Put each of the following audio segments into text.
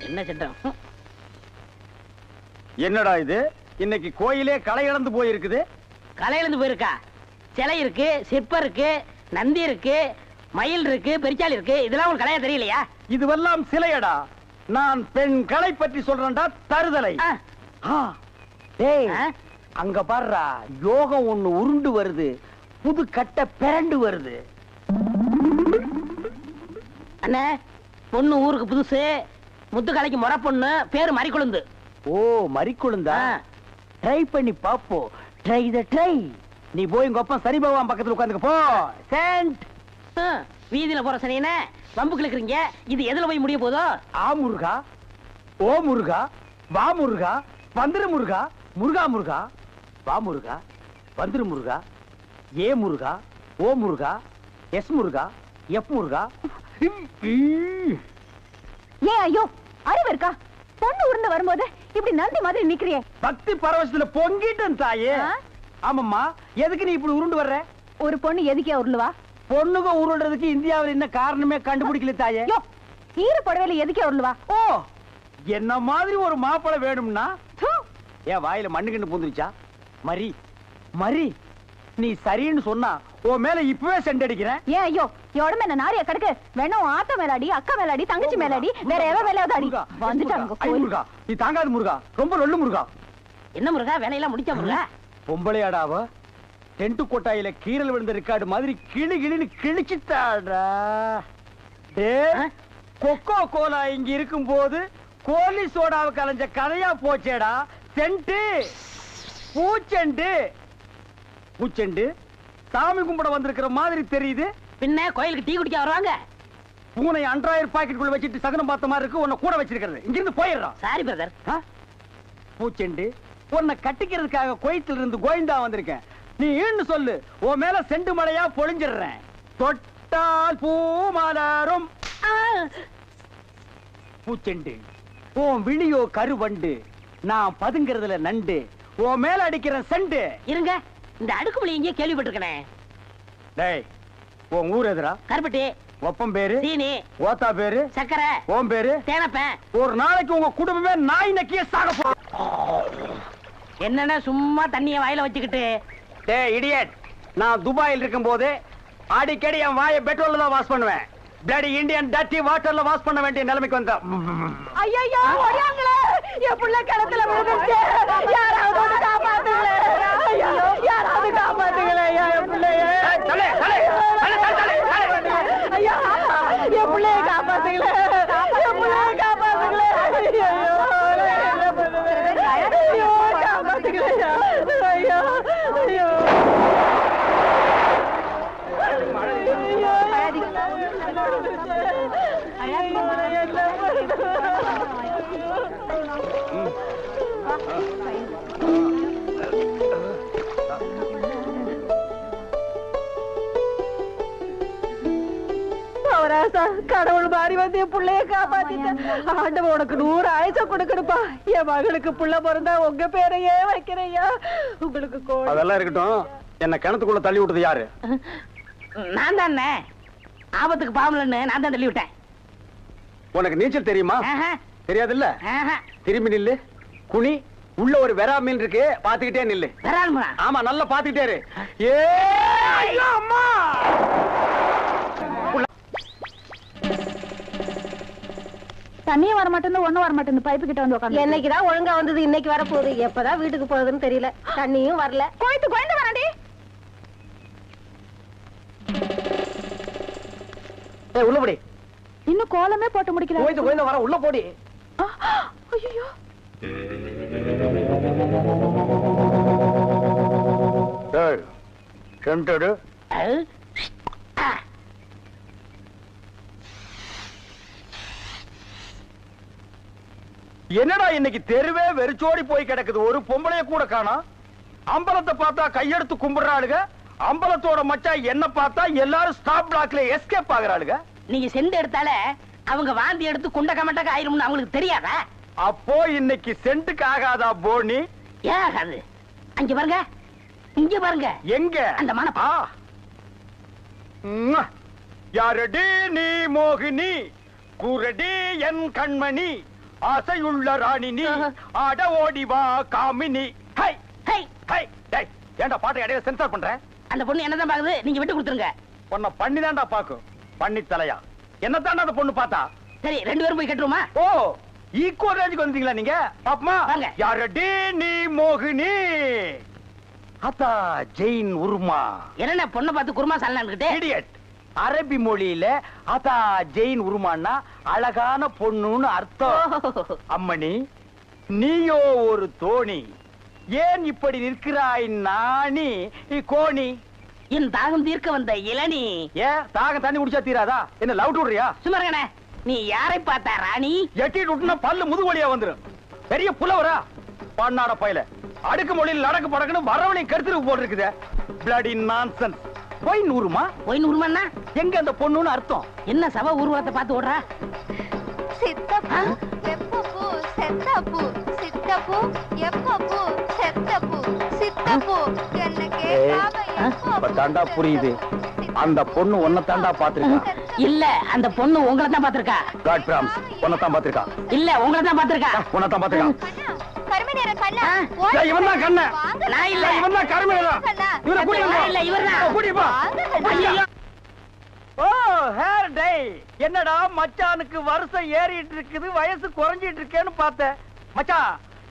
என்ன சட்டம்? என்னடா இது? இன்னைக்கு கோயிலே களை இழந்து போயிருக்குது. களை இழந்து போயிருக்கா? சிலை இருக்கு, சிற்பம் இருக்கு, நந்தி இருக்கு, மயில் இருக்கு, பெரிச்சாலி இருக்கு. இதெல்லாம் உங்களுக்கு கலையா தெரியலையா? இதுவெல்லாம் சிலையடா. நான் பெண் கலை பற்றி சொல்றேன்டா. தருதலை. அங்க பாருடா, யோகம் ஒண்ணு உருண்டு வருது, புது கட்ட பிறண்டு வருது. அண்ணே, பொண்ணு ஊருக்கு புதுசு, முத்துக்கலைக்கு முறை பொண்ணு, பேரு மறிக்குழுந்து. ஓ, மறிக்குழுந்தா? ட்ரை பண்ணி பாப்போம். ட்ரை த ட்ரை. நீ போய் உங்க அப்பா சரி பகவான் பக்கத்துல உட்காந்துக்க போ. சென்ட். வீதியில போற சனியனே வம்பு கிழக்குறீங்க. இது எதுல போய் முடிய போதோ? ஆ முருகா, ஓ முருகா, வா முருகா, வந்துரு முருகா, முருகா முருகா, வா முருகா, வந்துரு முருகா, ஏ முருகா, ஓ முருகா, எஸ் முருகா, எஃப் முருகா. ஏன் ஐயோ, அறிவு இருக்கா? பொண்ணு உருண்டு வரும்போது இப்படி நந்தி மாதிரி நிக்கிறியே. பக்தி பரவசத்துல பொங்கிட்டு தாயே. ஆமாம்மா, எதுக்கு நீ இப்படி உருண்டு வர்ற? ஒரு பொண்ணு எதுக்கே உருளுவா? பொண்ணுங்க உருள்றதுக்கு இந்தியாவில் என்ன காரணமே கண்டுபிடிக்கல தாயே. ஈர புடவையில எதுக்கே உருளுவா? ஓ, என்ன மாதிரி ஒரு மாப்பிளை வேணும்னா ஏன் வாயில மண்ணுக்கிண்டு பூந்துருச்சா? மரி மரி, நீ சரின்னு சொன்னா உன் மேல இப்பவே சென்ட் அடிக்கிறேன். ஏன் ஐயோ, உடம்பு என்ன நாரியா கிடக்கு? வேணும் ஆத்த மேலாடி, அக்கா மேலாடி, தங்கச்சி மேலாடி, வேற ஏதோ மேலாவது அடி. வந்துட்டாங்க முருகா, நீ தாங்காது முருகா, ரொம்ப லொல்லு முருகா. என்ன முருகா, வேலையெல்லாம் முடிச்ச முருகா? பொம்பளையாடாவ டென்ட் கொட்டாயில கீரல் விழுந்த ரெக்கார்டு மாதிரி கிளி கிளின்னு கிழிச்சுட்டாடா. கொக்கோ கோலா இங்க இருக்கும் போது கோலி சோடாவை கலைஞ்ச கதையா போச்சேடா. சென்ட் பூச்செண்டு பூச்செண்டு சாமி கும்பிட வந்திருக்கிற மாதிரி தெரியுது. பின்ன கோயிலுக்கு டீ குடிக்க வருவாங்க. பூனை அன்றாயிரம் பாக்கெட்டுக்குள்ள வச்சிட்டு சகனம் பார்த்த மாதிரி இருக்கு. உன்னை கூட வச்சிருக்கிறது. இங்கிருந்து போயிடுறான். Sorry brother. பூச்செண்டு, உன்னை கட்டிக்கிறதுக்காக கோயத்தில் இருந்து கோயந்தா வந்திருக்கேன். நீ ஈன்னு சொல்லு, உன் மேல செண்டு மழையா பொழிஞ்சிடுறேன். தொட்டால் பூ மலரும். பூச்செண்டு, உன் விழியோ கருவண்டு, நான் பதுங்கிறதுல நண்டு. உன் மேல அடிக்கிற செண்டு. இருங்க, இந்த அடுக்குமொழி எங்கேயே கேள்விப்பட்டிருக்கேன். டேய், உன் ஊர் எதுரா? கருப்பட்டி. ஒப்பம் பேரு சீனி. ஓத்தா பேரு சக்கரை. ஓம் பேரு தேனப்பேன். ஒரு நாளைக்கு உங்க குடும்பமே நாய் நக்கிய சாக போ. என்னன்னா சும்மா தண்ணிய வாயில வச்சுக்கிட்டு. டேய் இடியட், நான் துபாயில் இருக்கும் போது அடிக்கடி என் வாயை பெட்ரோல்ல தான் வாஷ் பண்ணுவேன். பிளடி இந்தியன் டர்ட்டி வாட்டர்ல வாஷ் பண்ண வேண்டிய நிலைமைக்கு வந்தா. ஐயோ, ஓடியாங்களே, என் புள்ள கிணத்துல விழுந்துச்சு. யாராவது வந்து காப்பாத்துங்களே. ஐயோ, யாராவது காப்பாத்துங்களே. என் பிள்ளைய ஐயா, என் பிள்ளைய காப்பாத்துங்களே. என் பிள்ளைய காப்பாத்துங்களே. ஐயோ, காப்பாத்துங்களே. ஐயோ ஐயோ கடவுள் மாறி வந்து என் பிள்ளைய காப்பாத்திட்டேன். ஆண்டவன் உனக்கு 100 ஆயுசம் கொடுக்கணுப்பா. என் மகளுக்கு புள்ள பிறந்தா உங்க பேரையே வைக்கிறையா. உங்களுக்கு அதெல்லாம் இருக்கட்டும். என்ன கிணத்துக்குள்ள தள்ளி விட்டது யாரு? நான் தானே. ஆபத்துக்கு பாவலன்னு நான் தான் தள்ளி விட்டேன். உனக்கு நீச்சல் தெரியுமா? தெரியாது இல்ல. திரும்பி நில்லு, குனி. உள்ள ஒரு வெரா மீன் இருக்கு, பாத்துக்கிட்டே நில்லு. ஆமா, நல்லா பாத்துக்கிட்டே இரு. அம்மா, தண்ணியும் வர மாட்டேன்னு ஒண்ணும் வர மாட்டேன்னு பைப்பு கிட்ட வந்து உட்காந்து. என்னைக்குதான் ஒழுங்கா வந்தது, இன்னைக்கு வர போகுது. எப்பதான் வீட்டுக்கு போகுதுன்னு தெரியல. தண்ணியும் வரல. கோயத்து கோயந்து வராண்டி. உள்ள போடி. இன்னும் கோலமே போட்டு முடிக்கல. கோயத்து கோயந்து வர, உள்ள போடி. ஐயோ, சென்டடு. என்னடா இன்னைக்கு தெருவே வெறிச்சோடி போய் கிடக்குது. ஒரு பொம்பளைய கூட காணோம். அம்பலத்தை பார்த்தா கையெடுத்து கும்பிடுறாளுங்க. அம்பலத்தோட மச்சா என்ன பார்த்தா எல்லாரும் ஸ்டாப் பிளாக்ல எஸ்கேப் ஆகுறாளுங்க. நீங்க செண்டு எடுத்தாலே அவங்க வாந்தி எடுத்து குண்ட கமட்டக்க ஆயிரும்னு அவங்களுக்கு தெரியாதா? அப்போ இன்னைக்கு சென்ட்டுக்கு ஆகாதா போனி? ஏன் ஆகாது? அங்க பாருங்க, இங்க பாருங்க. எங்க? அந்த மன யாரடி நீ மோகினி, குரடி என் கண்மணி ஆசையுள்ள ராணினி ஆட ஓடி வா காமினி. ஹை ஹை ஹை டேய் ஏன்டா பாட்டை இடையில சென்சார் பண்ற? அந்த பொண்ணு என்னதான் பாக்குது, நீங்க விட்டு கொடுத்துருங்க. உன்னை பண்ணி தான்டா பாக்கும். பண்ணி தலையா என்னத்தாண்டா அந்த பொண்ணு பார்த்தா? சரி 2 பேரும் போய் கட்டுருமா? ஓ ஈக்குவல் ரேஞ்சுக்கு வந்தீங்களா நீங்க? பாப்பமா வாங்க. யாரடி நீ மோகினி அத்தா ஜெயின் உருமா. என்ன பொண்ணை பார்த்து குருமா சாலன்னுகிட்டே? இடியட். அரபி மொழியில அத்தா ஜெயின் உருமான்னா அழகான பொண்ணுன்னு அர்த்தம். அம்மணி நீயோ ஒரு தோணி, ஏன் இப்படி நிற்கிறாய் நாணி கோணி? என் தாகம் தீர்க்க வந்த இளநீ. ஏன் தாகம் தண்ணி குடிச்சா தீராதா? என்ன லவ் விடுறியா? சும்மா இருக்கனே. நீ யாரை பார்த்தா ராணி? எட்டிட்டு விட்டுனா பல்லு முதுகு வழியா வந்துரும். பெரிய புலவரா பண்ணாட பையல அடுக்கு மொழியில் நடக்கு படக்குன்னு வரவழையும் கருத்துருக்கு போட்டு இருக்குது. Bloody nonsense. போய் நூறுமா? போய் நூறுமாண்ணா எங்க அந்த பொண்ணுன்னு அர்த்தம்? என்ன சவ ஊர்வலத்தை பார்த்து ஓடுறா? சித்தப்பு எப்பப்பு செத்தப்பு சித்தப்பு எப்பப்பு செத்தப்பு சித்தப்பு என்ன கேட்காம இப்ப தாண்டா புரியுது. அந்த பொண்ணு உன்னை தாண்டா பாத்துருக்கா. இல்ல அந்த பொண்ணு உங்களை தான் பாத்திருக்கா. காட் பிராம்ஸ் உன்னை தான் பாத்துருக்கா. இல்ல உங்களை தான் பாத்திருக்கா. உன்னை தான் பாத்துருக்கா. கருமை நேர கண்ணா இவன் தான் கண்ண. நான் இல்ல. இவன் தான் கருமையா. இவனை கூட்டி நான் இல்ல, இவர்தான். கூட்டி போ. ஐயோ. ஓ ஹேர் டை. என்னடா மச்சானுக்கு வருஷம் ஏறிட்டு இருக்குது, வயசு குறைஞ்சிட்டு இருக்கேன்னு பார்த்தேன். மச்சான்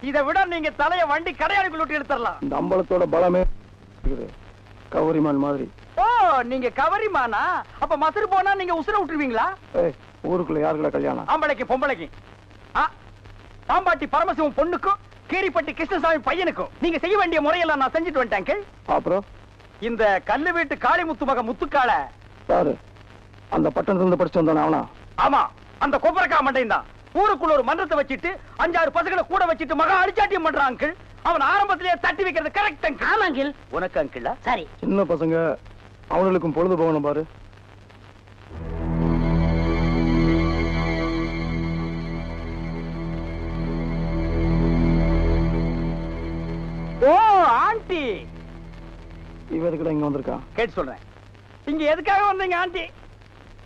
இதை விட நீங்க தலைய வண்டி கடையாளுக்குள்ள விட்டு எடுத்துடலாம். இந்த அம்பலத்தோட பலமே கவரிமான் மாதிரி. ஓ நீங்க கவரிமானா? அப்ப மசுறு போனா நீங்க உசுர விட்டுருவீங்களா? ஊருக்குள்ள யாருக்குள்ள கல்யாணம்? ஆம்பளைக்கு பொம்பளைக்கு. பாம்பாட்டி பரமசிவம் பொண்ணுக்கும் கீரிப்பட்டி கிருஷ்ணசாமி பையனுக்கும் நீங்க செய்ய வேண்டிய முறையெல்லாம் நான் செஞ்சுட்டு வந்துட்டேன். அப்புறம் இந்த கல்லு வீட்டு காளிமுத்து மக முத்துக்கால யாரு? அந்த பட்டணத்துல இருந்து படிச்சு வந்தானே அவனா? ஆமா அந்த கொப்பரக்கா மண்டையும் தான். ஊருக்குள்ள ஒரு மன்றத்தை வச்சிட்டு 5-6 பசங்களை கூட வச்சிட்டு மகா அடிச்சாட்டியம் பண்றான் அங்கிள். அவன் ஆரம்பத்திலேயே தட்டி வைக்கிறது கரெக்ட் அங்கிள். ஆமா அங்கிள். உனக்கு அங்கிள் சரி. சின்ன பசங்க அவங்களுக்கும் பொழுது போகணும் பாரு. ஓ ஆண்டி. இவ எதுக்குடா இங்க வந்திருக்கா? கேட்டு சொல்றேன். இங்க எதுக்காக வந்தீங்க ஆண்டி?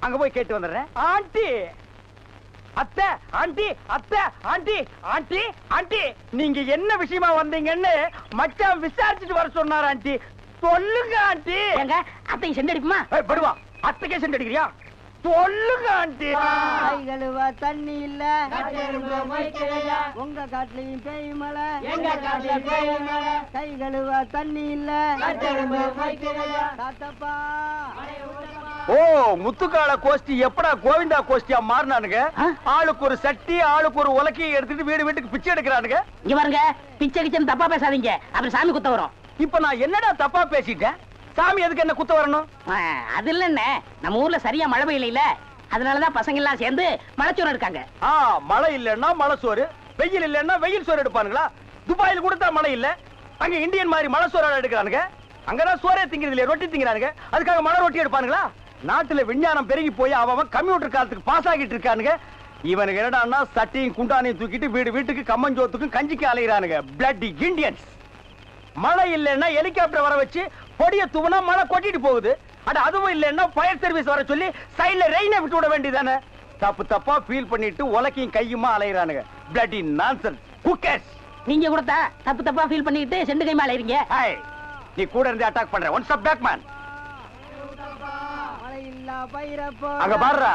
அங்க போய் கேட்டு வந்துடுறேன். ஆண்டி அத்தை ஆண்டி அத்தை ஆண்டி ஆண்டி ஆண்டி நீங்க என்ன விஷயமா வந்தீங்கன்னு மச்சான் விசாரிச்சுட்டு வர சொன்னார் ஆண்டி. சொல்லுங்க ஆண்டி. எங்க அத்தைக்கு செண்டு அடிக்குமா? படுவா அத்தைக்கே செண்டு அடிக்கிறியா? சொல்லுங்க ஆண்டி. கை கழுவ தண்ணி இல்ல, உங்க காட்டுலயும் பேய் மழை, கை கழுவ தண்ணி இல்ல, தாத்தப்பா. ஓ முத்துக்கால கோஷ்டி எப்படா கோவிந்தா கோஷ்டியா மாறினானுங்க? ஆளுக்கு ஒரு சட்டி ஆளுக்கு ஒரு உலக்கையை எடுத்துட்டு வீடு வீட்டுக்கு பிச்சை எடுக்கிறானுங்க. இங்க பாருங்க, பிச்சை கிச்சன் தப்பா பேசாதீங்க, அப்புறம் சாமி குத்த வரும். இப்ப நான் என்னடா தப்பா பேசிட்டேன்? சாமி எதுக்கு என்ன குத்த வரணும்? அது இல்லன்னு நம்ம ஊர்ல சரியா மழை பெய்யல, அதனாலதான் பசங்க எல்லாம் சேர்ந்து மலைச்சோறு எடுக்காங்க. மழை இல்லன்னா மழை சோறு, வெயில் இல்லன்னா வெயில் சோறு எடுப்பானுங்களா? துபாயில் கூட தான் மழை இல்ல, அங்க இந்தியன் மாதிரி மழை சோறு எடுக்கிறானுங்க. அங்கதான் சோறே திங்கிறது இல்ல, ரொட்டி திங்கிறானுங்க. அதுக்காக மழை ரொட்டி எடுப்பானுங்களா? நாட்டுல விஞ்ஞானம் பெருகி போய் அவன் கம்ப்யூட்டர் காலத்துக்கு பாஸ் ஆகிட்டு இருக்கானுங்க. இவனுக்கு என்னடான்னா சட்டியும் குண்டானையும் தூக்கிட்டு வீடு வீட்டுக்கு கம்மஞ்சோத்துக்கும் கஞ்சிக்கு அலைகிறானுங்க. Blood Indians. மழை இல்லைன்னா ஹெலிகாப்டர் வர வச்சு பொடிய தூவனா மழை கொட்டிட்டு போகுது. அட அதுவும் இல்லைன்னா ஃபயர் சர்வீஸ் வர சொல்லி சைடுல ரெயினை விட்டு விட வேண்டியதானே? தப்பு தப்பா ஃபீல் பண்ணிட்டு உலக்கையும் கையுமா அலைகிறானுங்க. Bloody nonsense. Who cares? நீங்க கொடுத்தா தப்பு தப்பா ஃபீல் பண்ணிட்டு செண்டு கைமா அலைறீங்க. நீ கூட இருந்து அட்டாக் பண்ற. One stop back man. அங்க பாருடா,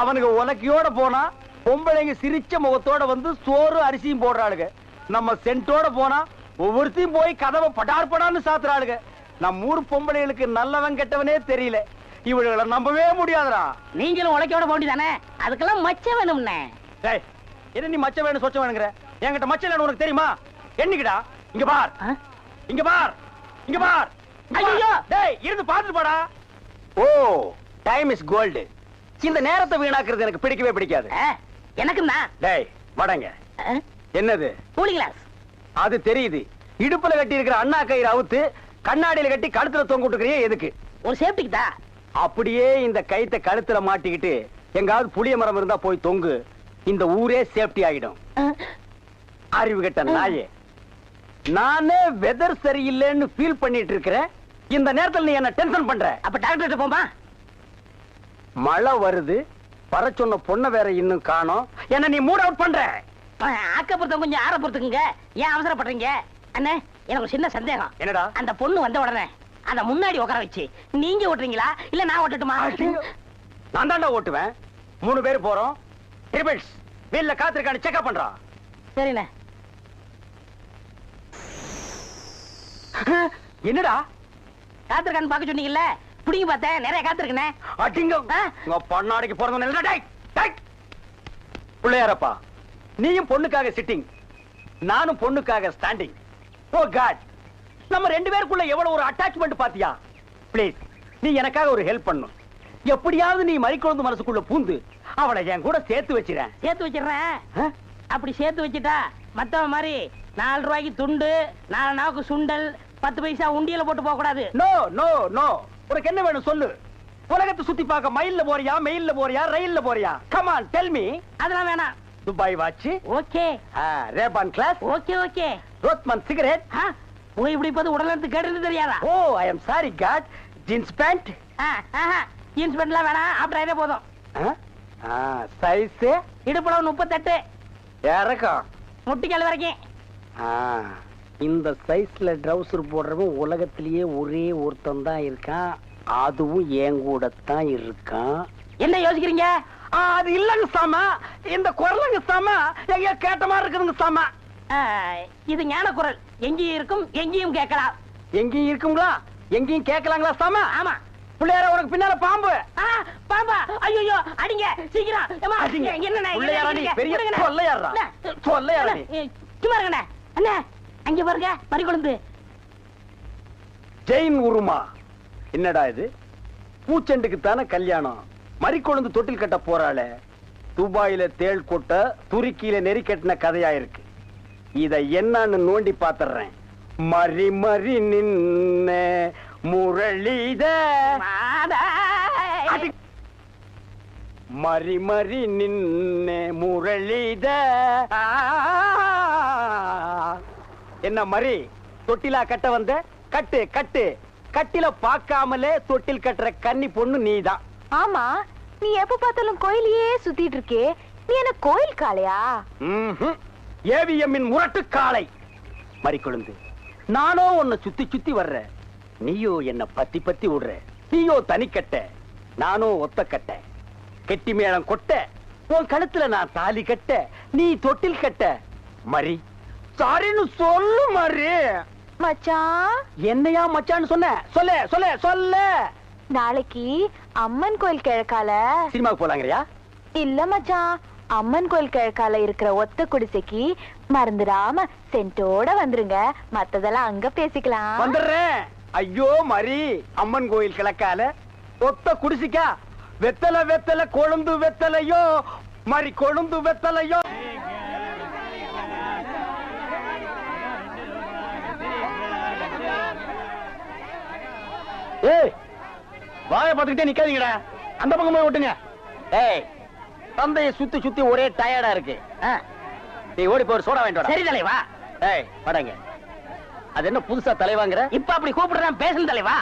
அவனுக்கு உலக்கையோட போனா பொம்பளைங்க சிரிச்ச முகத்தோட வந்து சோறு அரிசியும் போடுறாளுங்க. நம்ம சென்ட்டோட போனா ஒவ்வொருத்தையும் போய் கதவை படார் படான்னு சாத்துறாளுங்க. நம்ம ஊர் பொம்பளைகளுக்கு நல்லவன் கெட்டவனே தெரியல. இவர்களை நம்பவே முடியாதுடா. நீங்களும் உலக்கையோட போண்டிதானே, அதுக்கெல்லாம் மச்ச வேணும்னே. டேய், என்ன நீ மச்ச வேணும் சொச்ச வேணுங்கிற? என்கிட்ட மச்ச இல்லன்னு உனக்கு தெரியுமா? என்னைக்குடா? இங்க பார், இங்க பார், இங்க பார். ஐயோ டேய், இருந்து பாத்துட்டு போடா. ஓ டைம் இஸ் கோல்டு. இந்த நேரத்தை வீணாக்குறது எனக்கு பிடிக்கவே பிடிக்காது. எனக்குன்னா டேய் வடங்க. என்னது? கூலி கிளாஸ். அது தெரியுது. இடுப்புல கட்டி இருக்கிற அண்ணா கயிறு அவுத்து கண்ணாடியில கட்டி கழுத்துல தொங்க விட்டுக்கிறியே எதுக்கு? ஒரு சேஃப்டிக்கு தான். அப்படியே இந்த கயித்தை கழுத்துல மாட்டிக்கிட்டு எங்காவது புளிய மரம் இருந்தா போய் தொங்கு. இந்த ஊரே சேஃப்டி ஆகிடும். அறிவு கெட்ட நாயே. நானே வெதர் சரியில்லைன்னு ஃபீல் பண்ணிட்டு இருக்கிறேன். இந்த நேரத்தில் நீ என்ன டென்ஷன் பண்ற. அப்ப டாக்டர் போமா? மழை வருது, வர சொன்ன பொண்ணை வேற இன்னும் காணோம். என்ன நீ மூட் அவுட் பண்ற? ஆக்கப்புறத்த கொஞ்சம் ஆற பொறுத்துக்குங்க. ஏன் அவசரப்படுறீங்க? அண்ணே, எனக்கு ஒரு சின்ன சந்தேகம். என்னடா? அந்த பொண்ணு வந்த உடனே அத முன்னாடி உட்கார வச்சு நீங்க ஓட்டுறீங்களா இல்ல நான் ஓட்டட்டுமா? நான் தாண்டா ஓட்டுவேன். 3 பேர் போறோம். ட்ரிபிள்ஸ் வீல்ல காத்திருக்கான்னு செக்அப் பண்றோம். சரிண்ணே. என்னடா காத்திருக்கான்னு பாக்க சொன்னீங்கல்ல, புடிங்க பார்த்தேன், நிறைய காத்திருக்கனே. அடிங்க உங்க பொண்ணாடிக்கு பிறந்தவன். டேய் டேய் பிள்ளையாரப்பா, நீயும் பொண்ணுக்காக சிட்டிங், நானும் பொண்ணுக்காக ஸ்டாண்டிங். ஓ காட், நம்ம 2 பேருக்குள்ள எவ்வளவு ஒரு அட்டாச்மெண்ட் பாத்தியா? ப்ளீஸ் நீ எனக்காக ஒரு ஹெல்ப் பண்ணணும். எப்படியாவது நீ மறிக்குழந்து மனசுக்குள்ள பூந்து அவளை என் கூட சேர்த்து வச்சிரேன். சேர்த்து வச்சிடுறேன். அப்படி சேர்த்து வச்சுட்டா மத்தவன் மாதிரி 4 ரூபாய்க்கு துண்டு, 4 நாவுக்கு சுண்டல், 10 பைசா உண்டியல போட்டு போக கூடாது. நோ நோ நோ, உனக்கு என்ன வேணும் சொல்லு. உலகத்தை சுத்தி பார்க்க மயில்ல போறியா, மெயில்ல போறியா, ரயில்ல போறியா? Come on tell me. அதெல்லாம் வேணாம். Dubai watch, okay. Ray Ban glass, okay okay. Rothman cigarette. போய் இப்படி பார்த்து உடல இருந்து கேட்டது தெரியாதா? Oh I am sorry God. Jeans pant, jeans பேண்ட்லாம் வேணாம், ஆப்டர் ஆயிரே போதும். சைஸ் இடுப்புல 38, இறக்கம் முட்டிக்கால் வரைக்கும். இந்த சைஸ்ல ட்ரவுசர் போடுறவன் உலகத்திலேயே ஒரே ஒருத்தன் தான் இருக்கான். அதுவும் என் கூட தான் இருக்கான். என்ன யோசிக்கிறீங்க? அது இல்லங்க சாமா, இந்த குரலுங்க சாமா எங்க கேட்ட மாதிரி இருக்குதுங்க சாமா. இது ஞான குரல், எங்கேயும் இருக்கும் எங்கேயும் கேட்கலாம். எங்கேயும் இருக்குங்களா, எங்கேயும் கேட்கலாங்களா சாமா? ஆமா. பிள்ளையார உனக்கு பின்னால பாம்பு. பாம்பா? ஐயோ அடிங்க சீக்கிரம். என்ன பெரிய சொல்லையாரா? சொல்லையாரா? சும்மா இருங்கண்ணே. அண்ணே அங்க பாருங்க, மறிக்குழந்து. ஜெயின் உருமா. என்னடா இது? பூச்செண்டுக்கு தானே கல்யாணம், மறிக்குழந்து தொட்டில் கட்ட போறாளே. துபாயில தேள் கொட்ட, துருக்கியில நெறி கட்டின கதையா இருக்கு. இத என்னன்னு நோண்டி பாத்துறேன். மறி மறி நின்ன முரளித, மறி மறி நின்ன முரளித. என்ன மறி, தொட்டிலா கட்ட வந்த? கட்டு கட்டு. கட்டில பாக்காமலே தொட்டில் கட்டுற கன்னி பொண்ணு நீதான். ஆமா, நீ எப்ப பார்த்தாலும் கோயிலையே சுத்திட்டு இருக்கே, நீ என்ன கோயில் காளையா? ஏவிஎம்மின் முரட்டு காளை. மறிக்குழந்து, நானோ உன்னை சுத்தி சுத்தி வர்ற, நீயோ என்ன பத்தி பத்தி விடுற. நீயோ தனிக்கட்ட, நானோ ஒத்த கட்ட. கெட்டி மேளம் கொட்ட, உன் கழுத்துல நான் தாலி கட்ட, நீ தொட்டில் கட்ட. மறி சாரின்னு சொல்லு மறி. மச்சான், என்னையா மச்சான்னு சொன்ன? சொல்ல சொல்ல சொல்ல. நாளைக்கு அம்மன் கோயில் கிழக்கால சினிமாவுக்கு போலாங்கறியா? இல்ல மச்சான், அம்மன் கோயில் கிழக்கால இருக்கிற ஒத்த குடிசைக்கு மறந்துடாம சென்ட்டோட வந்துருங்க. மத்ததெல்லாம் அங்க பேசிக்கலாம். வந்துடுறேன். ஐயோ மறி, அம்மன் கோயில் கிழக்கால ஒத்த குடிசிக்கா? வெத்தலை வெத்தலை கொழுந்து வெத்தலையோ மறி, கொழுந்து வெத்தலையோ. ஏய், வாயை பார்த்துக்கிட்டே நிக்காதீங்கடா, அந்த பக்கம் போய் விட்டுங்க. ஏய், தந்தையை சுத்தி சுத்தி ஒரே டயர்டா இருக்கு. நீ ஓடி போய் சோடா வாங்கிட்டு வா. சரி தலைவா. ஏய் வாடங்க. அது என்ன புதுசா தலைவாங்கற? இப்ப அப்படி கூப்பிடுறேன், பேசும் தலைவா.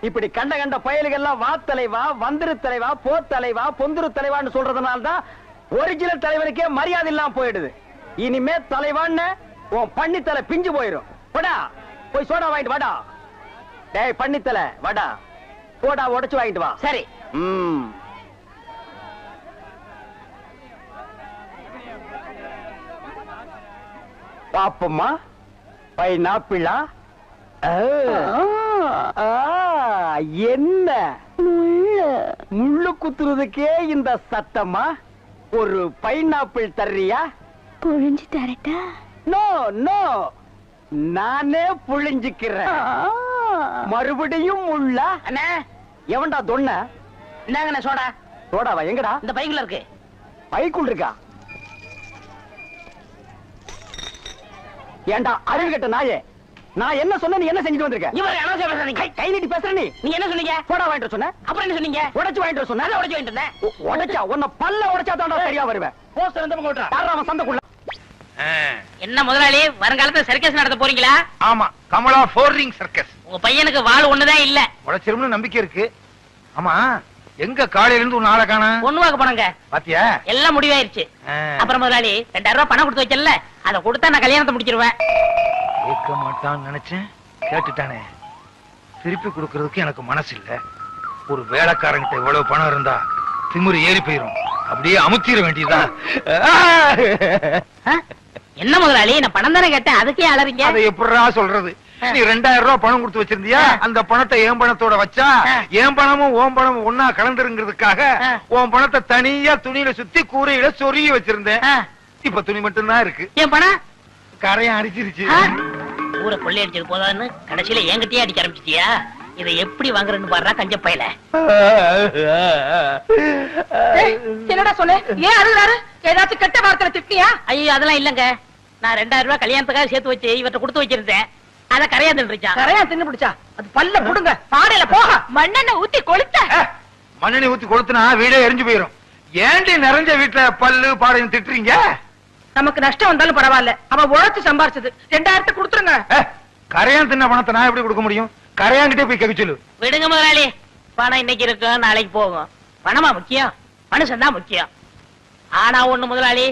இப்படி கண்ட கண்ட பயலுகள்லாம் வா தலைவா, வந்திரு தலைவா, போ தலைவா, பொந்துரு தலைவான்னு சொல்றதுனால தான் ஒரிஜினல் தலைவனுக்கே மரியாதை இல்லாம போயிடுது. இனிமே தலைவான்னு உன் பண்ணி தலை பிஞ்சு போயிடும். போடா போய் சோடா வாங்கிட்டு வாடா. டேய் பண்ணி தலை வாடா, போடா உடைச்சு வாங்கிட்டு வா. சரி. பாப்பம்மா, பைனாப்பிளா? என்ன முள்ளு குத்துறதுக்கே இந்த சத்தமா? ஒரு பைனாப்பிள் தர்றியா? புழிஞ்சு தரட்டா? நோ நோ, நானே புழிஞ்சுக்கிறேன். மறுபடியும் முள்ள? அண்ணே, எவன்டா தொன்ன? இந்தாங்கண்ணே சோடா. சோடாவா? எங்கடா? இந்த பைக்குள்ள இருக்கு. பைக்குள் இருக்கா? ஏண்டா அறிவு கட்ட நாயே, நான் என்ன சொன்ன, நீ என்ன செஞ்சுட்டு வந்திருக்க? இவரு அனாவசியம் பேசுறீங்க. கை நீட்டி பேசுற. நீ என்ன சொன்னீங்க? சோடா வாங்கிட்டு சொன்ன. அப்புறம் என்ன சொன்னீங்க? உடைச்சு வாங்கிட்டு சொன்ன. உடைச்சு வாங்கிட்டு இருந்தேன். உடைச்சா உன்னை பல்ல உடைச்சா தான்டா சரியா வருவேன். போஸ்டர் எந்த பக்கம் ஓட்டுறா? யாரா அவன் சந்தைக்குள்ள? என்ன முதலாளி, வருங்காலத்துல சர்க்கஸ் நடத்த போறீங்களா? ஆமா, கமலா 4 ரிங் சர்க்கஸ். உங்க பையனுக்கு வாள் ஒண்ணுதான் இல்ல. உடைச்சிரும்னு நம்பிக்கை இருக்கு. ஆமா, எங்க காலையில இருந்து உன் ஆளை காணா? பொண்ணு பார்க்க போனங்க. பாத்தியா? எல்லாம் முடிவாயிருச்சு. அப்புறம் முதலாளி 2000 ரூபாய் பணம் கொடுத்து வச்சல, அதை கொடுத்தா நான் கல்யாணத்தை முடிச்சிருவேன். கேட்க மாட்டான்னு நினைச்சேன், கேட்டுட்டானே. திருப்பி கொடுக்கறதுக்கு எனக்கு மனசு இல்ல. ஒரு வேலைக்காரங்கிட்ட இவ்வளவு பணம் இருந்தா திமிரு ஏறி போயிரும். அப்படியே அமுத்திர வேண்டியதா. என்ன முதலாளி, நான் பணம் தானே கேட்டேன், அதுக்கே அலறீங்க? அதை எப்படிடா சொல்றது? நீ 2000 ரூபாய் பணம் கொடுத்து வச்சிருந்தியா? அந்த பணத்தை என் பணத்தோட வச்சா என் பணமும் ஓம் பணமும் ஒன்னா கலந்துருங்கிறதுக்காக உன் பணத்தை தனியா துணியில சுத்தி கூரையில சொருகி வச்சிருந்தேன். இப்ப துணி மட்டும் தான் இருக்கு. என் பணம் கரையும் அடிச்சிருச்சு. ஊரை கொள்ளை அடிச்சது போதான்னு கடைசியில என்கிட்டயே அடிக்க ஆரம்பிச்சிட்டியா? இதை எப்படி வாங்குறேன்னு பாடுறா கஞ்ச பையல. என்னடா சொல்லு, ஏன் அழுகுறாரு? ஏதாச்சும் கெட்ட வார்த்தை திட்டியா? ஐயோ அதெல்லாம் இல்லங்க, நான் 2000 ரூபாய் கல்யாணத்துக்காக சேர்த்து வச்சு இவர்கிட்ட கொடுத்து வச்சிருந்தேன். அத கரையா தின்றுச்சான். கரையா தின்னு பிடிச்சா? அது பல்ல புடுங்க, பாடையில போக. மண்ணெண்ணெய் ஊத்தி கொளுத்த. மண்ணெண்ணெய் ஊத்தி கொளுத்துனா வீடே எரிஞ்சு போயிரும். ஏண்டி நிறைஞ்ச வீட்டுல பல்லு பாடையும் திட்டுறீங்க? நமக்கு நஷ்டம் வந்தாலும் பரவாயில்ல, அவன் உழைச்சு சம்பாரிச்சது. 2000 கொடுத்துருங்க. கரையான் தின்ன பணத்தை நான் எப்படி கொடுக்க முடியும்? கரையான்கிட்டே போய் கேட்க சொல்லு. விடுங்க முதலாளி, பணம் இன்னைக்கு இருக்கும், நாளைக்கு போகும். பணமா முக்கியம்? மனுஷன் தான் முக்கியம். ஆனா ஒண்ணு முதலாளி,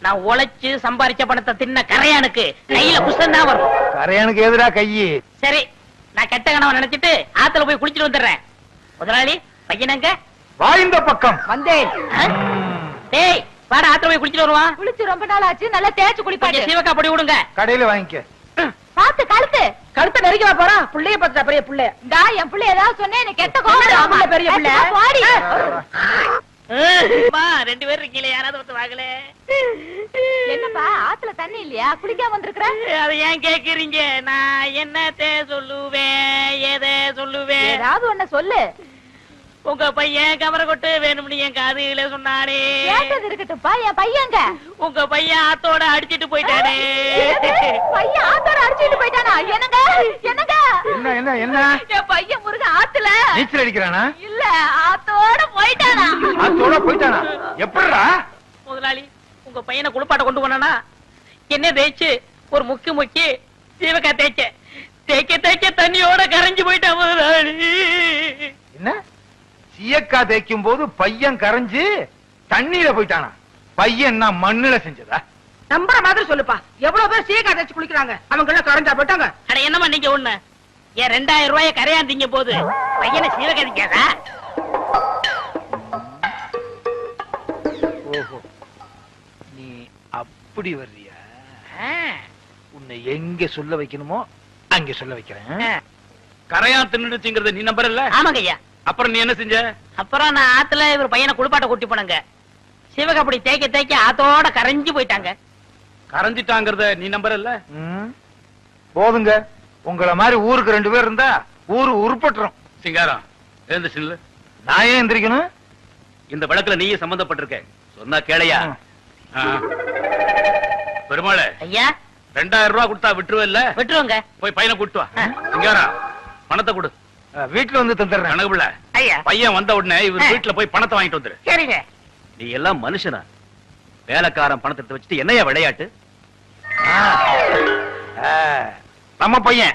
நான் உழைச்சு சம்பாரிச்ச பணத்தை தின்ன கரையானுக்கு கையில குஷ்டம் தான் வரும். கரையானுக்கு எதிரா கையி. சரி, நான் கெட்ட கனவை நினைச்சிட்டு ஆத்துல போய் குளிச்சுட்டு வந்துடுறேன். முதலாளி, பையனங்க வாய்ந்த பக்கம் வந்தேன். டேய் வாடா, ஆத்துல போய் குளிச்சுட்டு வருவான். குளிச்சு ரொம்ப நாள் ஆச்சு, நல்லா தேய்ச்சு குளிப்பாட்டு. சீவக்கா பொடி விடுங்க. கடையில வாங்கிக்க. பாத்து கழுத்து கழுத்தை நெருக்கி போறா. புள்ளைய பார்த்தா பெரிய புள்ளைய. டா, என் புள்ள ஏதாவது சொன்னே எனக்கு கெட்ட கோவம். ஆமா, பெரிய புள்ள. பாடி. ரெண்டு பேரும் இருக்கீங்களே, யாராவது ஒருத்தர் வாங்கல. என்னப்பா ஆத்துல தண்ணி இல்லையா? குளிக்காம வந்திருக்கிற? அதை ஏன் கேக்குறீங்க? நான் என்னத்தை சொல்லுவேன், எதை சொல்லுவேன்? ஏதாவது ஒண்ணு சொல்லு. உங்க பையன் கவரை கொட்டு வேணும்னு என் காதுல சொன்னானே. கேட்டது இருக்கட்டும்ப்பா, என் பையங்க. உங்க பையன் ஆத்தோட அடிச்சிட்டு போயிட்டானே. பையன் ஆத்தோட அடிச்சிட்டு போயிட்டானா? என்னங்க என்னங்க? என்ன என்ன என்ன? என் பையன் முருகன் ஆத்துல நீச்சல் அடிக்கிறானா? இல்ல, ஆத்தோட போயிட்டானா. ஆத்தோட போயிட்டானா? எப்படிடா? முதலாளி, உங்க பையனை குளிப்பாட்ட கொண்டு போனானா என்ன தேய்ச்சு ஒரு முக்கி சீவக்கா தேய்க்க தண்ணியோட கரைஞ்சு போயிட்டான் முதலாளி. என்ன? சீயக்கா தேய்க்கும் போது பையன் கரைஞ்சு தண்ணீர போயிட்டானா? பையன் நான் மண்ணுல செஞ்சதா? நம்புற மாதிரி சொல்லுப்பா. எவ்வளவு பேர் சீக்கா தேய்ச்சு குளிக்கிறாங்க, அவங்க எல்லாம் கரைஞ்சா போயிட்டாங்க. அட என்னமா நீங்க ஒண்ணு, ஏன் 2000 ரூபாய கரையாந்தீங்க போது பையனை சீவக்கா தேய்க்காதா? ஓஹோ, நீ அப்படி வர்றியா? உன்னை எங்க சொல்ல வைக்கணுமோ அங்க சொல்ல வைக்கிறேன். கரையா தின்னுடுச்சுங்கறத நீ நம்பர் இல்ல? ஆமாங்க ஐயா. அப்புறம் நீ என்ன செஞ்ச? அப்புறம் நான் ஆத்துல இவர் பையனை குளிப்பாட்ட கூட்டி போனங்க. சிவகப்படி தேய்க்க ஆத்தோட கரைஞ்சு போயிட்டாங்க. கரைஞ்சிட்டாங்கறத நீ நம்பர் இல்ல? போதுங்க, உங்களை மாதிரி ஊருக்கு 2 பேர் இருந்தா ஊரு உருப்பட்டுரும். சிங்காரம் எழுந்துச்சு. நான் ஏன் எந்திரிக்கணும்? இந்த வழக்குல நீயே சம்பந்தப்பட்டிருக்க, சொன்னா கேளையா? பெருமாளே ஐயா, 2000 ரூபாய் கொடுத்தா விட்டுருவ இல்ல? விட்டுருவோங்க. போய் பையனை கூட்டு வா. சிங்காரம் பணத்தை கொடு. வீட்டுல வந்து தந்துடுறேன். கணக்குல ஐயா, பையன் வந்த உடனே இவர் வீட்டுல போய் பணத்தை வாங்கிட்டு வந்துரு. சரிங்க. நீ எல்லாம் மனுஷனா? வேலைக்காரன் பணத்தை எடுத்து வச்சுட்டு என்னையா விளையாட்டு? நம்ம பையன்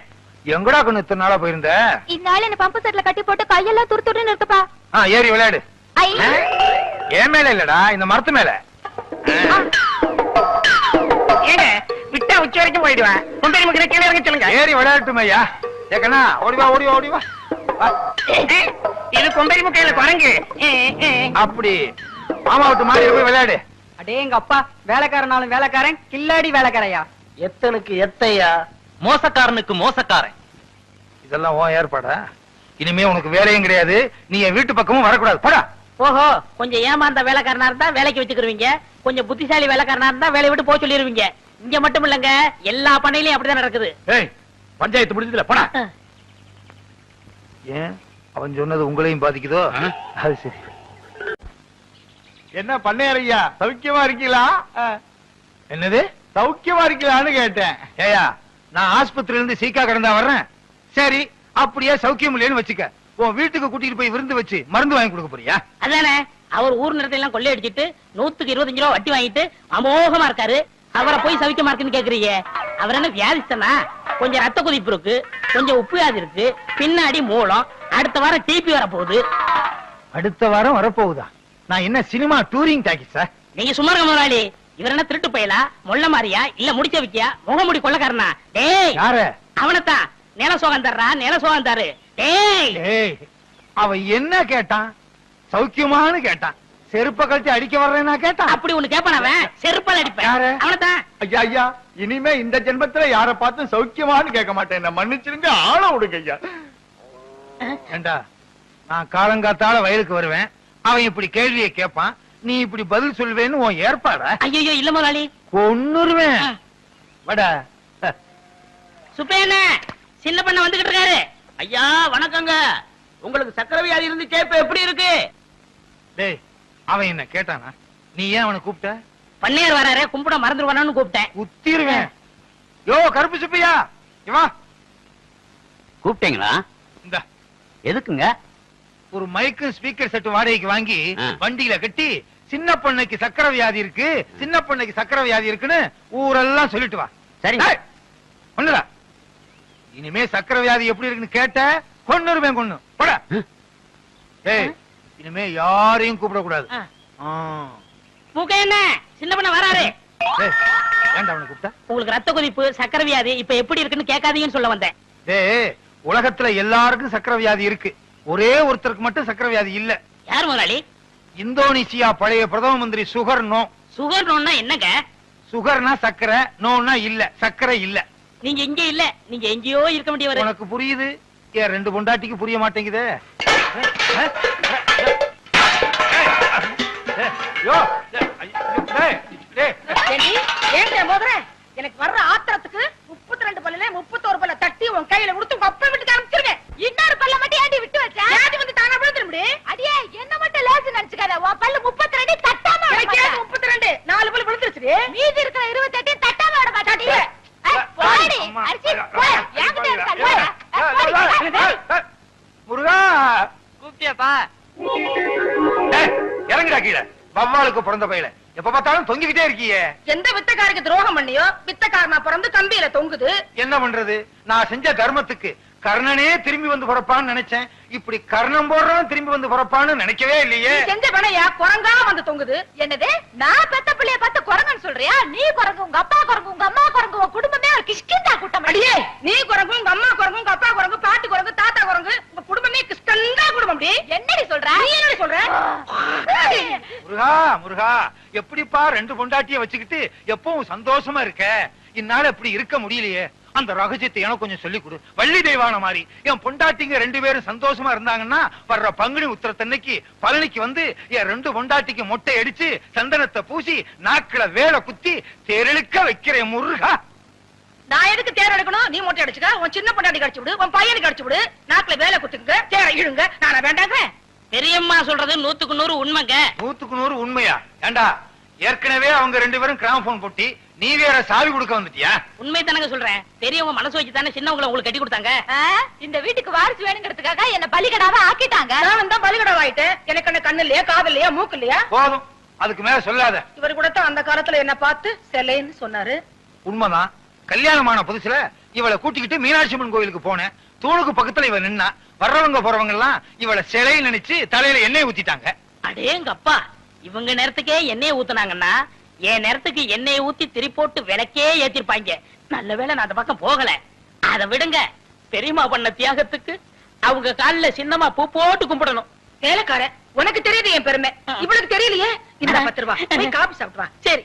எங்கடா கொண்டு இத்தனை நாளா போயிருந்த? இந்நாள் என்ன பம்பு செட்ல கட்டி போட்டு கையெல்லாம் துருத்துன்னு இருக்குப்பா. ஏறி விளையாடு. என் மேல இல்லடா, இந்த மரத்து மேல. ஏங்க விட்டா உச்சி வரைக்கும் போயிடுவேன். கொண்டு நமக்கு கீழே இறங்க சொல்லுங்க. ஏறி விளையாட்டுமே ஐயா. ஏக்கண்ணா ஓடிவா ஓடிவா ஓடிவா. இது கொண்டை முக்கையில குரங்கு. அப்படி மாமா விட்டு மாதிரி போய் விளையாடு. அடே எங்க அப்பா, வேலைக்காரனாலும் வேலைக்காரன், கில்லாடி வேலைக்காரையா. எத்தனுக்கு எத்தையா, மோசக்காரனுக்கு மோசக்காரன். இதெல்லாம் உன் ஏற்பாடா? இனிமே உனக்கு வேலையும் கிடையாது, நீ என் வீட்டு பக்கமும் வரக்கூடாது. போடா. ஓஹோ, கொஞ்சம் ஏமாந்த வேலைக்காரனா இருந்தா வேலைக்கு வச்சுக்கிருவீங்க, கொஞ்சம் புத்திசாலி வேலைக்காரனா இருந்தா வேலையை விட்டு போக சொல்லிருவீங்க. இங்க மட்டும் இல்லங்க, எல்லா பண்ணையிலயும் அப்படிதான் நடக்குது. ஏய், பஞ்சாயத்து முடிஞ்சதுல போடா. ஏன் அவன் சொன்னது உங்களையும் பாதிக்குதோ? அது சரி. என்ன பண்ணையார் ஐயா, சௌக்கியமா இருக்கீங்களா? என்னது சௌக்கியமா இருக்கீங்களான்னு கேட்டேன். ஏயா, நான் ஆஸ்பத்திரியில இருந்து சீக்கா கடந்தா வர்றேன். சரி, அப்படியே சௌக்கியம் இல்லைன்னு வச்சுக்க, உன் வீட்டுக்கு கூட்டிட்டு போய் விருந்து வச்சு மருந்து வாங்கி கொடுக்க போறியா? அதானே, அவர் ஊர் நிலத்தை எல்லாம் கொள்ளையடிச்சிட்டு 100க்கு 25 ரூபா வட்டி வாங்கிட்டு அமோகமா இருக்காரு. அவரை போய் சவிக்கமா இருக்குன்னு கேக்குறீங்க? அவர் என்ன வியாதிஸ்தனா? கொஞ்சம் ரத்த கொதிப்பு இருக்கு, கொஞ்சம் உப்பு வியாதி இருக்கு, பின்னாடி மூலம், அடுத்த வாரம் டிபி வர போகுது. அடுத்த வாரம் வரப்போகுதா? நான் என்ன சினிமா டூரிங் டாக்கிஸா? நீங்க சும்மா இருக்க முதலாளி. இவர் என்ன திருட்டு பயலா, மொள்ள மாறியா, இல்ல முடிச்ச வைக்கியா, முகமுடி கொள்ளக்காரனா? டேய் யார? அவனத்தான். நில சோகம் தர்றா, நில சோகம் தரு. டேய் ஏய், அவன் என்ன கேட்டான்? சௌக்கியமானு கேட்டான். செருப்ப கழிச்சு அடிக்க வர்றேன்னா கேட்டான். அப்படி ஒண்ணு கேப்பான் அவன். செருப்பால் அடிப்பேன். யாரு? அவனத்தான். ஐயா ஐயா, இனிமே இந்த ஜென்மத்துல யார பார்த்து சௌக்கியமான்னு கேட்க மாட்டேன். என்ன மன்னிச்சிருங்க, ஆள விடுங்க ஐயா. ஏண்டா, நான் காலங்காத்தால வயலுக்கு வருவேன், அவன் இப்படி கேள்வியை கேட்பான், நீ இப்படி பதில் சொல்வேன்னு உன் ஏற்பாடா? ஐயோ இல்ல முதலாளி. கொன்னுருவேன். வடா. சுப்பையண்ண சின்ன பண்ண வந்துகிட்டு இருக்காரு. ஐயா வணக்கங்க. உங்களுக்கு சக்கரை வியாதி இருந்துச்சே, இப்ப எப்படி இருக்கு? டேய், அவன் என்ன கேட்டானா? நீ ஏன் அவனை கூப்பிட்ட? பன்னீர் வராரு, கும்பிட மறந்துடுவானு கூப்பிட்டேன். குத்திருவேன். யோ கருப்பு சுப்பையா, இவா கூப்பிட்டீங்களா? இந்த எதுக்குங்க? ஒரு மைக்கு ஸ்பீக்கர் செட் வாடகைக்கு வாங்கி ஆ. வண்டியில கட்டி, சின்ன பொண்ணுக்கு சக்கரை வியாதி இருக்கு, சின்ன பொண்ணுக்கு சக்கரை வியாதி இருக்குன்னு ஊரெல்லாம் சொல்லிட்டு வா. சரி. டேய், ஒண்ணுடா. இனிமே சக்கரை வியாதி எப்படி இருக்குன்னு கேட்ட கொன்னுருவேன், கொன்னு போட. ஏய், இனிமே யாரையும் கூப்பிட கூடாது. மூக்க என்ன சின்ன பண்ண வராரு. ஏன்டா அவனை கூப்பிட்ட? உங்களுக்கு ரத்த கொதிப்பு, சக்கரை வியாதி இப்ப எப்படி இருக்குன்னு கேட்காதீங்கன்னு சொல்ல வந்தேன். டேய், உலகத்துல எல்லாருக்கும் சக்கரை வியாதி இருக்கு, ஒரே ஒருத்தருக்கு மட்டும் சக்கரை வியாதி இல்ல. யார் முதலாளி? இந்தோனேசியா பழைய பிரதம மந்திரி சுகர் நோ. சுகர் நோன்னா என்னங்க? சுகர்னா சக்கரை, நோன்னா இல்ல, சக்கரை இல்ல. நீங்க இங்க இல்ல, நீங்க எங்கேயோ இருக்க வேண்டியவர். உனக்கு புரியுது, ஏன் ரெண்டு பொண்டாட்டிக்கு புரிய மாட்டேங்குது? எனக்கு வர்ற ஆத்திரத்துக்கு 32 பல்லுல 31 பல்ல தட்டி உன் கையில கொடுத்து உங்க அப்பா வீட்டுக்கு அனுப்பிச்சிருக்கேன். இன்னொரு பல்ல மட்டும் ஏண்டி விட்டு வச்ச? ஏண்டி வந்து தானா விழுந்துரும்டி? அடியே என்ன மட்டும் லேசு நினைச்சுக்காத. உன் பல்லு 32 தட்டாம விட மாட்டேன். 32 4 பல்லு விழுந்துருச்சுடி. மீதி இருக்கிற 28 தட்டாம விட மாட்டேன். போடி அரிசி போ. என்கிட்ட இருக்க முருகா கூப்பிட்டியாப்பா? இறங்குடா கீழே. வவ்வாலுக்கு பிறந்த பையல எப்ப பார்த்தாலும் தொங்கிக்கிட்டே இருக்கியே. எந்த வித்தக்காரருக்கு துரோகம் பண்ணியோ வித்தக்காரனா பிறந்து கம்பியில தொங்குது. என்ன பண்றது? நான் செஞ்ச தர்மத்துக்கு கர்ணனே திரும்பி வந்து பிறப்பான்னு நினைச்சேன். இப்படி கர்ணம் போடுறோம் திரும்பி வந்து பிறப்பான்னு நினைக்கவே இல்லையே. செஞ்ச பணையா குரங்கா வந்து தொங்குது. என்னது, நான் பெத்த பிள்ளைய பார்த்து குரங்குன்னு சொல்றியா? நீ குரங்கு, உங்க அப்பா குரங்கு, உங்க அம்மா குரங்கு, உங்க குடும்பமே ஒரு கிஷ்கிந்தா கூட்டம். அடியே, நீ குரங்கு, உங்க அம்மா குரங்கு, உங்க அப்பா குரங்கு, பாட்டி குரங்கு, தாத்தா குரங்கு, உங்க குடும்பமே கிஷ்கந்தா குடும்பம். என்னடி சொல்ற? நீ என்னடி சொல்ற? முருகா முருகா, எப்படிப்பா ரெண்டு பொண்டாட்டிய வச்சுக்கிட்டு எப்பவும் சந்தோஷமா இருக்க? இந்நாள் எப்படி இருக்க முடியலையே. அந்த ரகசியத்தை எனக்கு கொஞ்சம் சொல்லி கொடு. வள்ளி தெய்வான மாதிரி என் பொண்டாட்டிங்க ரெண்டு பேரும் சந்தோஷமா இருந்தாங்கன்னா வர்ற பங்குனி உத்திரத்தன்னைக்கு பழனிக்கு வந்து என் ரெண்டு பொண்டாட்டிக்கு மொட்டை அடிச்சு சந்தனத்தை பூசி நாக்குல வேலை குத்தி தேரெழுக்க வைக்கிறேன் முருகா. நான் எதுக்கு தேர் எடுக்கணும்? நீ மொட்டை அடிச்சுக்க, உன் சின்ன பொண்டாட்டி கடிச்சு விடு, உன் பையனுக்கு கடிச்சு விடு, நாக்குல வேலை குத்துங்க, தேரை இழுங்க. நானா வேண்டாங்க? பெரியம்மா சொல்றது 100க்கு 100 உண்மைங்க. 100க்கு 100 உண்மையா? ஏண்டா, ஏற்கனவே அவங்க ரெண்டு பேரும் கிராமபோன் போட்டி, நீ வேற சாவி கொடுக்க வந்துட்டியா? உண்மை தானங்க சொல்றேன். பெரியவங்க மனசு வச்சு தானே சின்னவங்களை உங்களுக்கு கட்டி கொடுத்தாங்க. இந்த வீட்டுக்கு வாரிசு வேணுங்கிறதுக்காக என்ன பலிகடாவா ஆக்கிட்டாங்க. நான் தான் பலிகடாவா ஆயிட்டேன். எனக்கு என்ன கண்ணு இல்லையா, காது இல்லையா, மூக்கு இல்லையா? போதும், அதுக்கு மேல சொல்லாத. இவர் கூட தான் அந்த காலத்துல என்ன பார்த்து செல்லைன்னு சொன்னாரு. உண்மைதான். கல்யாணமான புதுசுல இவளை கூட்டிக்கிட்டு மீனாட்சி அம்மன் கோயிலுக்கு போனேன். தூணுக்கு பக்கத்துல இவ நின்னா, வர்றவங்க போறவங்க எல்லாம் இவளை சிலையை நினைச்சு தலையில எண்ணெய் ஊத்திட்டாங்க. அடேங்க அப்பா, இவங்க நேரத்துக்கே எண்ணெயை ஊத்துனாங்கன்னா என் நேரத்துக்கு எண்ணெயை ஊத்தி திரி போட்டு விளக்கே ஏத்திருப்பாங்க. நல்ல வேளை நான் அந்த பக்கம் போகல. அதை விடுங்க, பெரியம்மா பண்ண தியாகத்துக்கு அவங்க காலில சின்னமா பூ போட்டு கும்பிடணும். வேலைக்கார, உனக்கு தெரியுது என் பெருமை, இவளுக்கு தெரியலையே. இந்த 10 ரூபா போய் காபி சாப்பிட்டு வா. சரி.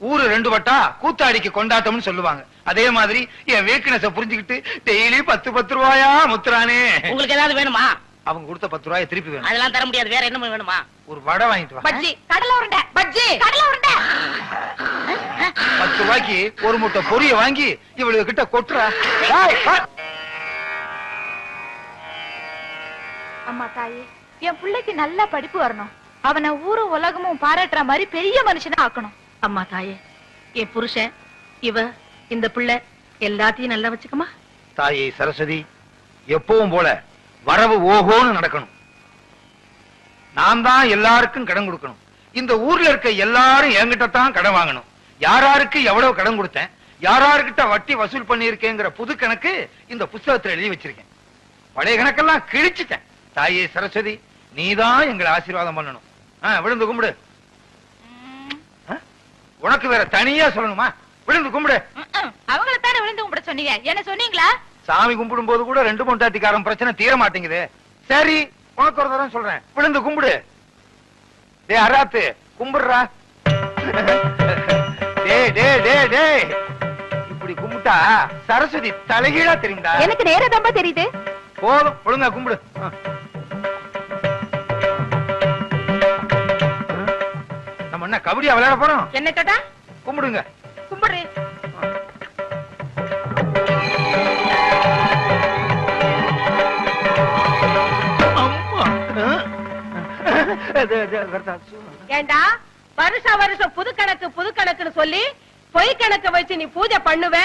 ஊரு ரெண்டு வட்டா கூத்தாடிக்கு கொண்டாட்டம்னு சொல்லுவாங்க. அதே மாதிரி என் வீக்னஸ புரிஞ்சுக்கிட்டு டெய்லி 10 ரூபாயா முத்துறானே. உங்களுக்கு ஏதாவது வேணுமா? அவங்க கொடுத்த 10 ரூபாயை திருப்பி வேணும். அதெல்லாம் தர முடியாது. வேற என்ன வேணுமா? ஒரு வடை வாங்கிட்டு வா. பஜ்ஜி, கடலை உருண்டை, பஜ்ஜி, கடலை உருண்டை. 10 ரூபாய்க்கு ஒரு முட்டை பொரிய வாங்கி இவளுக்கு கிட்ட கொட்டுறா. அம்மா தாயே, என் பிள்ளைக்கு நல்ல படிப்பு வரணும். அவனை ஊரும் உலகமும் பாராட்டுற மாதிரி பெரிய மனுஷனா ஆக்கணும். அம்மா தாயே, என் புருஷன், இவ, இந்த பிள்ளை எல்லாத்தையும் நல்லா வச்சுக்கமா. தாயே சரஸ்வதி, எப்பவும் போல வரவு ஓஹோன்னு நடக்கணும். நான் தான் எல்லாருக்கும் கடன் கொடுக்கணும். இந்த ஊர்ல இருக்க எல்லாரும் என்கிட்ட தான் கடன் வாங்கணும். யாராருக்கு எவ்வளவு கடன் கொடுத்தேன், யாராருக்கிட்ட வட்டி வசூல் பண்ணியிருக்கேங்கிற புது கணக்கு இந்த புத்தகத்துல எழுதி வச்சிருக்கேன். பழைய கணக்கெல்லாம் கிழிச்சிட்டேன். தாயே சரஸ்வதி, நீதான் எங்களை ஆசீர்வாதம் பண்ணணும். விழுந்து கும்பிடு. உனக்கு வேற தனியா சொல்லணுமா? விழுந்து கும்பிடு. அவங்கள தானே விழுந்து கும்பிட சொன்னீங்க, என்ன சொன்னீங்களா? சாமி கும்பிடும் போது கூட 2 பொண்டாட்டிக்காரன் பிரச்சனை தீர மாட்டேங்குது. சரி, உனக்கு ஒரு தரம் சொல்றேன், விழுந்து கும்பிடு. டேய் அராத்து, கும்பிடுறா. டேய் டேய் டேய் டேய், இப்படி கும்பிட்டா சரஸ்வதி தலைகீழா தெரியும்டா. எனக்கு நேரா தெரியுது. போதும், ஒழுங்கா கும்பிடு. நம்ம என்ன கபடியா விளையாட போறோம்? என்ன கேட்டா? கும்பிடுங்க. கும்பிடுறேன். ஏண்டா வருஷம் புது கணக்குன்னு சொல்லி பொய் கணக்கு வச்சு நீ பூஜை பண்ணுவ,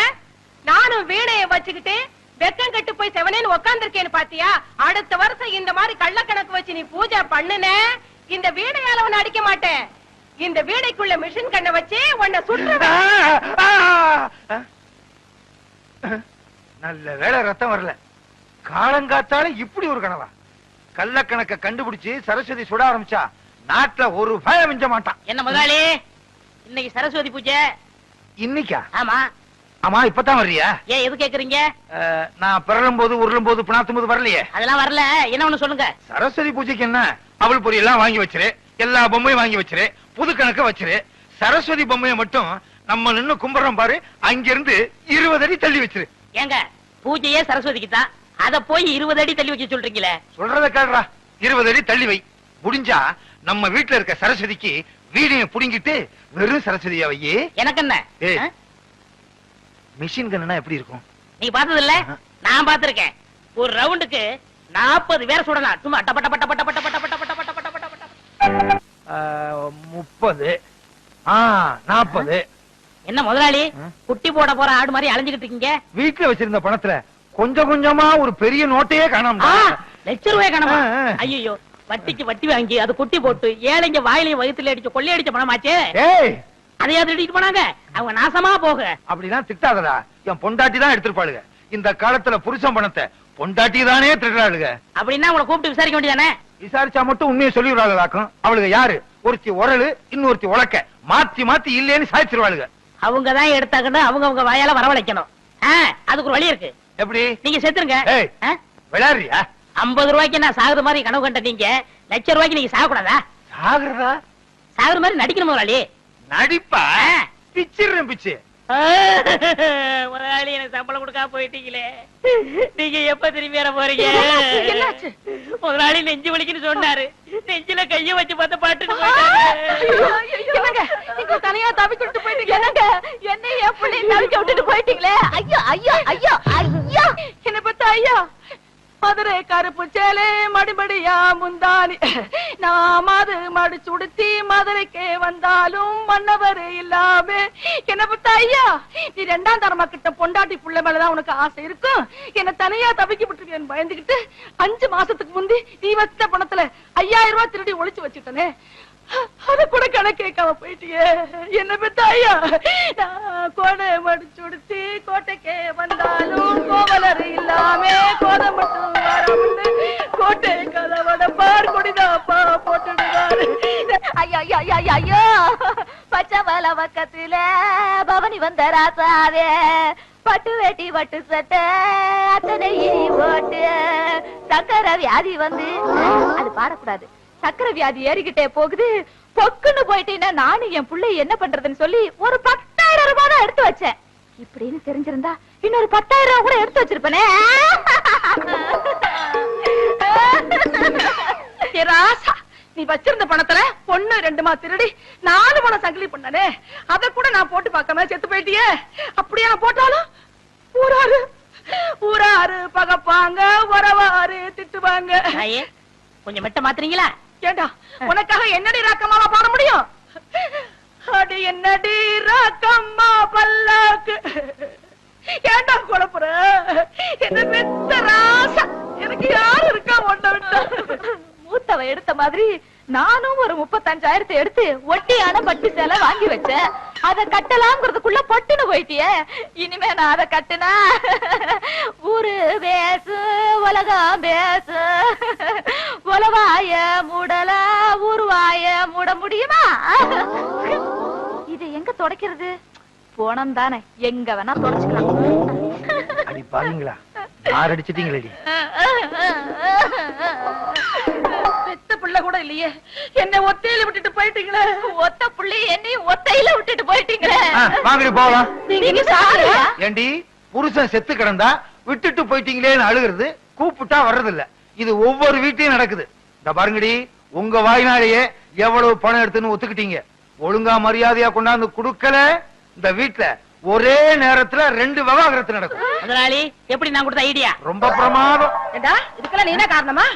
நானும் வீணைய வச்சுக்கிட்டு வெக்கம் கட்டு போய் செவனேன்னு உட்கார்ந்திருக்கேன்னு பாத்தியா? அடுத்த வருஷம் இந்த மாதிரி கள்ள கணக்கு வச்சு நீ பூஜை பண்ணுன, இந்த வீணையால உன்னை அடிக்க மாட்டேன். இந்த வீணைக்குள்ள மிஷின் கண்ணை வச்சு உன்னை சுற்றுவேன். நல்ல வேளை ரத்தம் வரல. காலங்காத்தால இப்படி ஒரு கனவா? கள்ள கணக்க கண்டுபிடிச்சு சரஸ்வதி சுட ஆரம்பிச்சா நாட்டுல ஒரு பயம் மிஞ்ச மாட்டான். என்ன முதலாளி, இன்னைக்கு சரஸ்வதி பூஜை? இன்னைக்கா? ஆமா. ஆமா, இப்பதான் வர்றியா? ஏன் எது கேக்குறீங்க? நான் பிறலும் போது உருளும் போது பிணாத்தும் போது வரலையே. அதெல்லாம் வரல. என்ன ஒண்ணு சொல்லுங்க. சரஸ்வதி பூஜைக்கு என்ன, அவள் பொரி எல்லாம் வாங்கி வச்சிரு, எல்லா பொம்மையும் வாங்கி வச்சிரு, புது கணக்க வச்சிரு. சரஸ்வதி பொம்மையை மட்டும் நம்ம நின்னு கும்பிடுறோம் பாரு, அங்கிருந்து 20 அடி தள்ளி வச்சிரு. ஏங்க, பூஜையே சரஸ்வதிக்கு தான், அத போய் 20 அடி தள்ளி வச்சு சொல்றீங்களே. சொல்றத கேளுடா. 20 அடி தள்ளி வை. முடிஞ்சா நம்ம வீட்டுல இருக்க சரஸ்வதிக்கு வீடியை புடிங்கிட்டு வெறும் சரஸ்வதியா வையே. எனக்கு என்ன? மிஷின் கன்னா எப்படி இருக்கும்? நீ பார்த்தது இல்ல? நான் பார்த்திருக்கேன். ஒரு ரவுண்டுக்கு 40 பேர் சுடலாம். சும்மா டப்ப டப்ப டப்ப டப்ப டப்ப டப்ப டப்ப டப்ப டப்ப டப்ப டப்ப. 30 40. என்ன முதலாளி, குட்டி போட போற ஆடு மாதிரி அலைஞ்சுகிட்டு இருக்கீங்க? வீட்டுல வச்சிருந்த பணத்துல கொஞ்சம் கொஞ்சமா ஒரு பெரிய நோட்டையே காணாம. ₹1,00,000 காணாம? ஐயோ, வட்டிக்கு வட்டி வாங்கி அது குட்டி போட்டு ஏழைங்க வாயிலையும் வயிற்றுல அடிச்சு கொள்ளையடிச்ச பணமாச்சே. அதையாவது எடுத்துட்டு போனாங்க. அவங்க நாசமா போக. அப்படிதான் திட்டாதடா. என் பொண்டாட்டி தான் எடுத்துருப்பாளுங்க. இந்த காலத்துல புருஷன் பணத்தை பொண்டாட்டி தானே திருடாளுங்க. அப்படின்னா உங்களை கூப்பிட்டு விசாரிக்க வேண்டியதானே? விசாரிச்சா மட்டும் உண்மையை சொல்லிவிடாதாக்கும். அவளுக்கு யாரு? ஒருத்தி உரலு, இன்னொருத்தி உலக்க, மாத்தி மாத்தி இல்லேன்னு சாய்ச்சிருவாளுங்க. அவங்கதான் எடுத்தாங்கன்னு அவங்க வாயால வரவழைக்கணும். அதுக்கு ஒரு வழி இருக்கு. எப்படி? நீங்க செத்துருங்க. விளையாடுறியா? 50 ரூபாய்க்கு நான் சாகுற மாதிரி கனவு கண்ட நீங்க ₹1,00,000 நீங்க சாகக்கூடாதா? சாகுறதா? சாகுற மாதிரி நடிக்கணும் முதலாளி. நடிப்பா? பிச்சிடுறேன் பிச்சு. முதலாளி, எனக்கு சம்பளம் கொடுக்காம போயிட்டீங்களே, நீங்க எப்ப திரும்பி வர போறீங்க? முதலாளி நெஞ்சு வலிக்குன்னு சொன்னாரு. நெஞ்சில கைய வச்சு பார்த்த பாட்டுட்டு தனியா தவிக்கிட்டு போயிட்டீங்க. என்ன என் பிள்ளை தவிக்க விட்டுட்டு போயிட்டீங்களே. ஐயோ ஐயோ ஐயோ ஐயோ, என்ன பத்த ஐயா. மதுரை கருப்பு சேலை மடிபடியா முந்தானி, நான் மது மடிச்சு உடுத்தி மதுரைக்கே வந்தாலும் மன்னவர் இல்லாம. என்ன பத்த ஐயா, நீ 2ஆம் தரமா கிட்ட பொண்டாட்டி புள்ள மேலதான் உனக்கு ஆசை இருக்கும். என்ன தனியா தவிக்க விட்டுருக்கேன்னு பயந்துகிட்டு 5 மாசத்துக்கு முந்தி நீ வச்ச பணத்துல 5000 ரூபாய் திருடி ஒளிச்சு வச்சுட்டனே, அது கூட கணக்கு கேட்காம போயிட்டியே. என்ன பெத்த ஐயா, நான் கோடை மடிச்சு உடுத்தி கோட்டைக்கே வந்தாலும் கோவலர் இல்லாம கோதை மட்டும் வராம கோட்டை கதவட பார் கொடிதாப்பா போட்டுடுவாரு. ஐயோ ஐயோ ஐயோ ஐயோ, பச்சை மலை பக்கத்துல பவனி வந்த ராசாவே, பட்டு வேட்டி பட்டு சட்டை அத்தனை போட்டு சக்கரை வியாதி வந்து, அது பாடக்கூடாது, சக்கரை வியாதி ஏறிக்கிட்டே போகுது, பொக்குன்னு போயிட்டீங்கன்னா நானும் என் பிள்ளை என்ன பண்றதுன்னு சொல்லி ஒரு 10,000 ரூபாய் தான் எடுத்து வச்சேன். இப்படின்னு தெரிஞ்சிருந்தா இன்னொரு 10,000 ரூபாய் கூட எடுத்து வச்சிருப்பனே. ராசா, நீ வச்சிருந்த பணத்துல 1 2 திருடி 4 பணம் சங்கிலி பண்ணனே, அத கூட நான் போட்டு பார்க்காம செத்து போயிட்டியே. அப்படியே நான் போட்டாலும் ஊராரு பகப்பாங்க, உறவாரு திட்டுவாங்க. கொஞ்சம் மெட்ட மாத்துறீங்களா? ஏண்டா, உனக்காக என்னடி ராக்கம்மாவா பாட முடியும்? அடி என்னடி ராக்கம்மா பல்லாக்கு. ஏண்டா குழப்புற? என்ன பெத்த ராசா, எனக்கு யாரு இருக்கா ஒண்ண விட்டா? மூத்தவ எடுத்த மாதிரி நானும் ஒரு 35,000 எடுத்து ஒட்டியான பட்டு சேலை வாங்கி வச்சேன். அத கட்டலாம்ங்கிறதுக்குள்ள பொட்டுன்னு போயிட்டியே. இனிமே நான் அத கட்டுனா ஊரு பேசு, உலகம் பேசு, உலவாய மூடல உருவாய மூட முடியுமா? இது எங்க தொடக்கிறது? போனம் தானே, எங்க வேணா தொடச்சுக்கலாம். அடி பாருங்களா, யார் அடிச்சிட்டீங்களடி? பெத்த பிள்ளை கூட இல்லையே, என்ன ஒத்தையில விட்டுட்டு போயிட்டீங்களே. ஒத்த புள்ளி என்னையும் ஒத்தையில விட்டுட்டு போயிட்டீங்களே. வாங்கடி போகலாம். நீங்க சாரியா? ஏண்டி, புருஷன் செத்து கிடந்தா விட்டுட்டு போயிட்டீங்களேன்னு அழுகிறது, கூப்பிட்டா வர்றதில்ல. இது ஒவ்வொரு வீட்லயும் நடக்குது. இந்த பாருங்கடி, உங்க வாய்னாலேயே எவ்வளவு பணம் எடுத்துன்னு ஒத்துக்கிட்டீங்க. ஒழுங்கா மரியாதையா கொண்டாந்து குடுக்கல, இந்த வீட்டுல ஒரே நேரத்துல 2 விவாகரத்து நடக்கும். முதலாளி, எப்படி நான் கொடுத்த ஐடியா? ரொம்ப பிரமாதம். இதுக்கெல்லாம் நீ என்ன காரணமா?